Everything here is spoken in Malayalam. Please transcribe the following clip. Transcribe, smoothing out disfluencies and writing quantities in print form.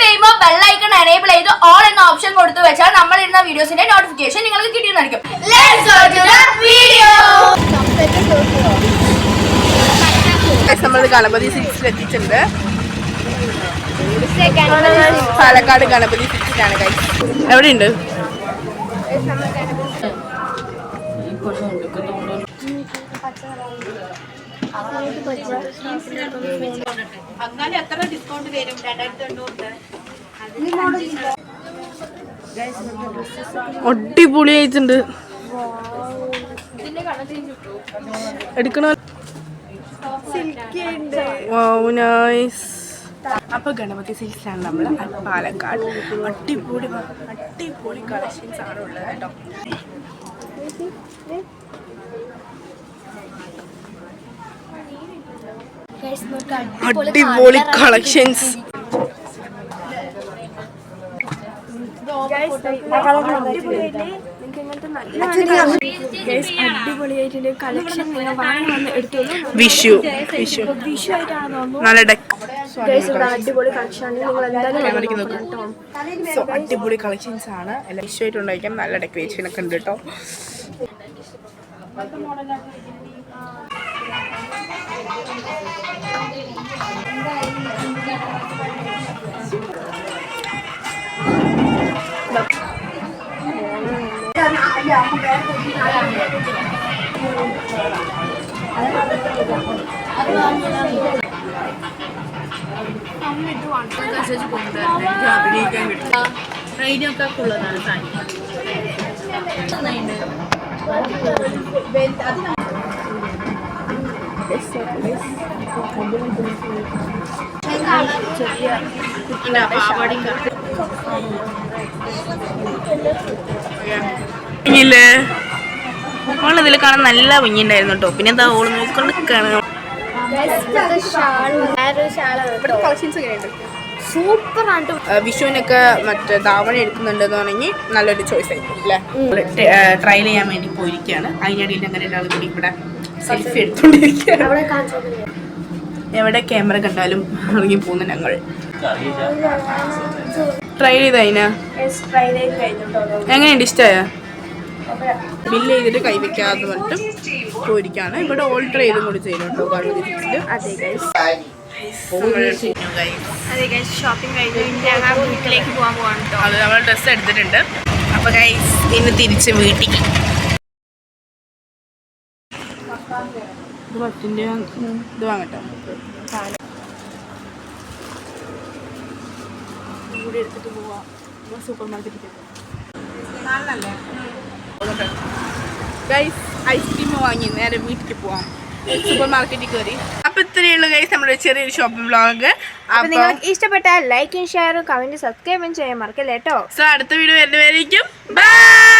ചെയ്യുമ്പോൾ ബെൽ ഐക്കൺ എനേബിൾ ചെയ്ത് ഓൾ എന്ന ഓപ്ഷൻ കൊടുത്തു വെച്ചാൽ നമ്മൾ ഇടുന്ന വീഡിയോസിന്റെ നോട്ടിഫിക്കേഷൻ നിങ്ങൾക്ക് കിട്ടിയെന്നായിരിക്കും. നമ്മൾ ഗണപതി സിൽക്സിൽ എത്തിയിട്ടുണ്ട്. പാലക്കാട് ഗണപതി സിൽക്സിലാണ് ഗൈസ്. എവിടെയുണ്ട്? എത്ര ഡിസ്കൗണ്ട് വരും? 2800. അടിപൊളിയായിട്ടുണ്ട്. എടുക്കണോ? അപ്പൊ ഗണപതി സിൽക്സിലാണ് നമ്മൾ പാലക്കാട്. അടിപൊളി അടിപൊളി കളക്ഷൻസ് ആണ് ഉള്ളത് കേട്ടോ. അടിപൊളി കളക്ഷൻസ്. വിഷു നല്ല അടിപൊളി കളക്ഷൻസ് ആണ്. എല്ലാം വിഷു ആയിട്ട് ഉണ്ടായിരിക്കാം. നല്ല ഡെക്കറേഷൻ ഒക്കെ ഉണ്ട് കേട്ടോ. ട്രെയിനൊക്കെ ഉള്ളതാണ് സാധനം. ഓളിതിൽ കാണാൻ നല്ല ഭംഗിയുണ്ടായിരുന്നു കേട്ടോ. പിന്നെ എന്താ ഓള് നോക്കിക്കൊണ്ട് കാണാം. വിഷുവിനൊക്കെ മറ്റേ ധാവണ എടുക്കുന്നുണ്ടെന്ന് പറഞ്ഞെങ്കിൽ നല്ലൊരു ചോയ്സ് ആയിരിക്കും അല്ലേ. ട്രയൽ ചെയ്യാൻ വേണ്ടി പോയിരിക്കുകയാണ്. അതിനിടയിൽ അങ്ങനെ ഒരാൾ കൂടി ഇവിടെ സെൽഫി എടുത്തോണ്ടിരിക്കുകയാണ്. എവിടെ ക്യാമറ കണ്ടാലും ഇറങ്ങി പോകുന്നു ഞങ്ങൾ. ട്രൈ ചെയ്തതിനാ എങ്ങനെയുണ്ട്? ഇഷ്ടമായ? ബില്ല് ചെയ്തിട്ട് കൈവയ്ക്കാതെ പറഞ്ഞിട്ട് പോയിരിക്കുകയാണ്. ഇവിടെ ഓൾട്ടർ ചെയ്തും കൂടി ചെയ്യുന്നുണ്ടോ ഷോപ്പിംഗ് കഴിഞ്ഞു. വീട്ടിലേക്ക് പോകാൻ പോവാണ് കേട്ടോ. അത് നമ്മൾ ഡ്രസ്സ് എടുത്തിട്ടുണ്ട്. അപ്പൊ ഗൈസ് ഇന്ന് തിരിച്ച് വീട്ടിലേക്ക്. ഇത് വാങ്ങട്ടോ. കൂടി എടുത്തിട്ട് പോവാം. സൂപ്പർ മാർക്കറ്റിൽ ഗൈസ് ഐസ്ക്രീം വാങ്ങി നേരെ വീട്ടിലേക്ക് പോവാം. സൂപ്പർ മാർക്കറ്റിൽ കയറി. അപ്പൊ ഇത്രയുള്ള ഗൈസ് നമ്മുടെ ചെറിയൊരു ഷോപ്പിംഗ് വ്ളോഗ്. അപ്പൊ നിങ്ങൾക്ക് ഇഷ്ടപ്പെട്ടാൽ ലൈക്കും ഷെയറും കമന്റും സബ്സ്ക്രൈബും ചെയ്യാൻ മറക്കല്ലേ കേട്ടോ. സോ അടുത്ത വീഡിയോ വരുന്നവരേക്കും ബൈ.